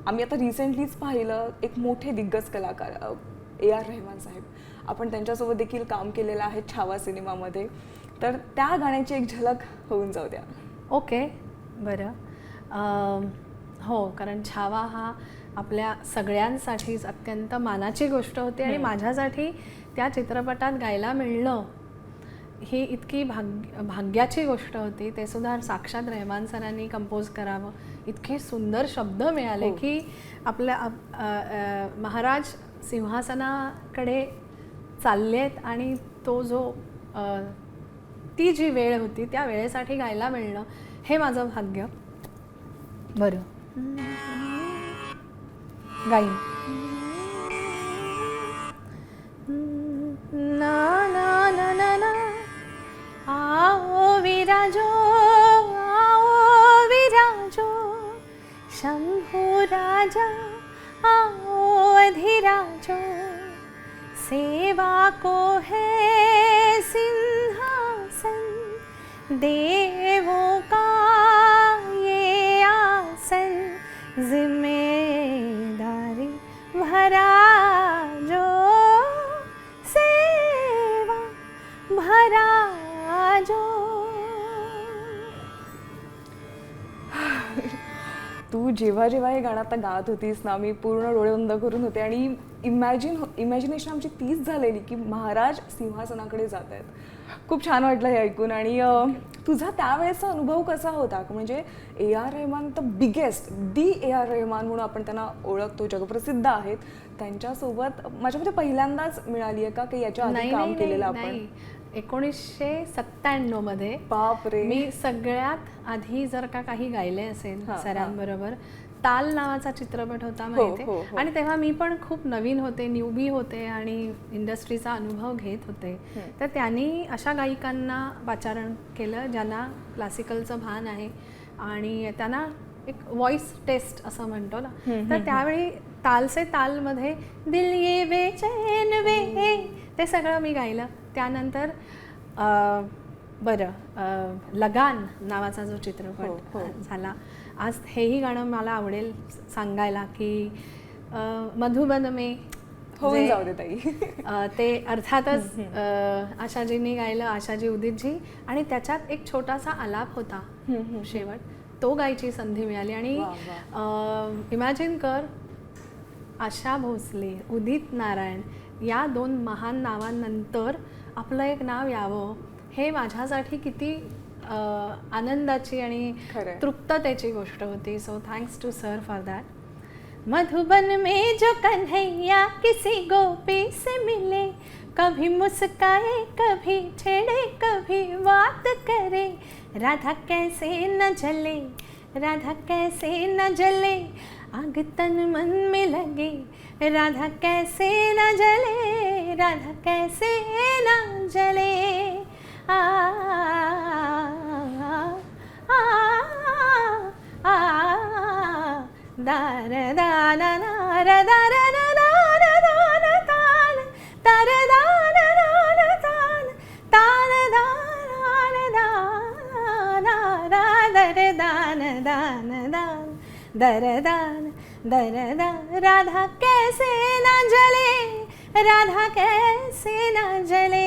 आम्ही आता रिसेंटलीच पाहिलं एक मोठे दिग्गज कलाकार AR रहमान साहेब, आपण त्यांच्यासोबत देखील काम केलेलं आहे छावा सिनेमामध्ये, तर त्या गाण्याची एक झलक होऊन जाऊ द्या. ओके, बरं. हो, कारण छावा हा आपल्या सगळ्यांसाठीच अत्यंत मानाची गोष्ट होती आणि माझ्यासाठी त्या चित्रपटात गायला मिळणं ही इतकी भाग्याची गोष्ट होती. ते सुद्धा साक्षात रहमान सरांनी कंपोज करावं, इतके सुंदर शब्द मिळाले की आपल्या महाराज सिंहासनाकडे चाललेत आणि तो जो ती जी वेळ होती त्या वेळेसाठी गायला मिळणं हे माझं भाग्य. बरं, गाईन. ना ना ना ना ना आओ विराजो शंभू राजा आओ अधिराजो सेवा को है सिंहासन देवों का ये आसन जिम्मेदारी भरा जो सेवा भरा जो. तू जेव्हा जेव्हा हे गाणं आता गात होतीस ना, मी पूर्ण डोळे बंद करून होते आणि इमॅजिनेशन आमची तीच झालेली की महाराज सिंहासनाकडे जात आहेत. खूप छान वाटलं हे ऐकून. आणि तुझा त्यावेळेचा अनुभव कसा होता? म्हणजे AR Rahman the biggest, AR Rahman म्हणून आपण त्यांना ओळखतो, जगप्रसिद्ध आहेत, त्यांच्यासोबत माझ्या मते पहिल्यांदाच मिळाली आहे का की याच्या आधी काम केलेलं आपण? 1997 मध्ये. बापरे. मी सगळ्यात आधी जर का काही गायले असेल सरांबरोबर, ताल नावाचा चित्रपट होता माहिती, आणि तेव्हा मी पण खूप नवीन होते, न्यूबी होते आणि इंडस्ट्रीचा अनुभव घेत होते. तर त्यांनी अशा गायिकांना पाचारण केलं ज्यांना क्लासिकलचं भान आहे आणि त्यांना एक व्हॉइस टेस्ट असं म्हणतो ना. तर त्यावेळी ताल से तालमध्ये दिल ये बेचैन वे ते सगळं मी गायलं. त्यानंतर लगान नावाचा जो चित्रपट झाला, आज हेही गाणं मला आवडेल सांगायला की मधुबन में होऊन जाऊ दे ताई. ते अर्थातच आशाजींनी गायलं, आशाजी उदितजी, आणि त्याच्यात एक छोटासा आलाप होता शेवट, तो गायची संधी मिळाली. आणि इमॅजिन कर, आशा भोसले, उदित नारायण या 2 महान नावांनंतर आपलं एक नाव यावं हे माझ्यासाठी किती आनंदाची आणि तृप्ततेची गोष्ट होती. So thanks to sir for that. Madhuban में जो कन्हैया किसी गोपी से मिले, कभी मुस्काए कभी छेड़े कभी बात करे, राधा कैसे न जले, राधा कैसे न जले, आग तन मन में लगे, राधा कैसे न जले, राधा कैसे न जले. आ आ आ दार दान नार दार दार दान तान तार दान दान तान तान दान दान दान दान दर दान दर दान. राधा कैसे न जले, राधा कैसे न जले,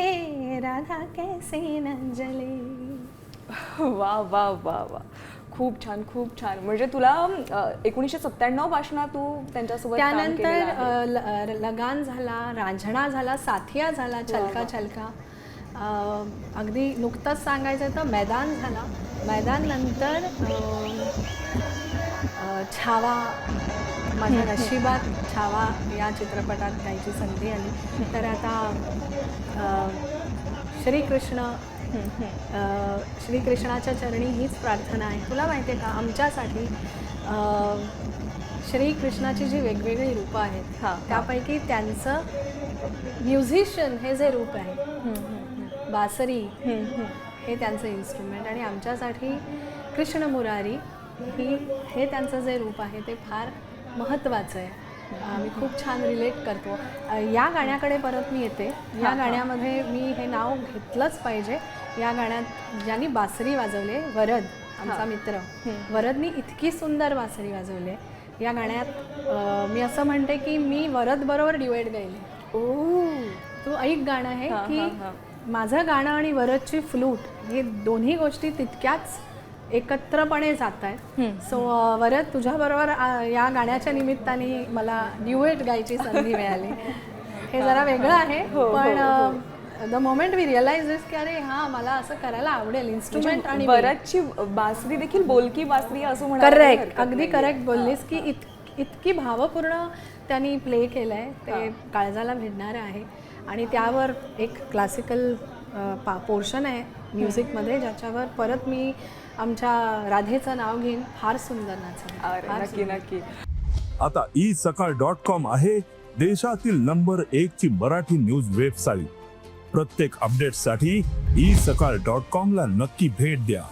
राधा कैसे न जले. वा वा वा वा, खूप छान खूप छान. म्हणजे तुला 1997 पासून तू त्यांच्यासोबत काम केलेलं आहे. त्यानंतर लगान झाला, रांझणा झाला, साथिया झाला, छलका छलका, अगदी नुकतंच सांगायचं तर मैदान झाला. मैदान नंतर छावा, माझ्या नशिबात छावा या चित्रपटात गायची संधी आली. तर आता श्रीकृष्णाच्या चरणी हीच प्रार्थना आहे. तुला माहिती आहे का, आमच्यासाठी श्रीकृष्णाची जी वेगवेगळी रूपं आहेत त्यापैकी त्यांचं म्युझिशियन हे जे रूप आहे, बासरी हे त्यांचं इन्स्ट्रुमेंट, आणि आमच्यासाठी कृष्ण मुरारी हे त्यांचं जे रूप आहे ते फार महत्त्वाचं आहे. मी खूप छान रिलेट करतो. या गाण्याकडे परत मी येते. या गाण्यामध्ये मी हे नाव घेतलंच पाहिजे. या गाण्यात ज्यांनी बासरी वाजवले, वरद आमचा मित्र, वरदनी इतकी सुंदर बासरी वाजवली. या गाण्यात मी असं म्हणते की मी वरद बरोबर ड्युएट गायले. तू ऐक गाणं आहे की माझं गाणं आणि वरदची फ्लूट हे दोन्ही गोष्टी तितक्याच एकत्रपणे जात आहेत. सो वरद तुझ्याबरोबर या गाण्याच्या निमित्ताने मला ड्युएट गायची संधी मिळाली. हे जरा वेगळं आहे, पण द मोमेंट वी रिअलाइज दिस की अरे हा मला असं करायला आवडेल. इन्स्ट्रुमेंट आणि बराचशी बासरी देखील बोलकी बासरी असं म्हणायला करेक्ट, अगदी करेक्ट बोललीस की इतकी भावपूर्ण त्यांनी प्ले केलंय, ते काळजाला भिडणारं आहे. आणि त्यावर एक क्लासिकल पोर्शन आहे म्युझिकमध्ये, ज्याच्यावर परत मी आमच्या राधेचं नाव घेईन. फार सुंदर नाच. नक्की नक्की. आता isakal.com आहे देशातील नंबर 1 ची मराठी न्यूज वेबसाईट. प्रत्येक अपडेटसाठी isakal.com ला नक्की भेट द्या.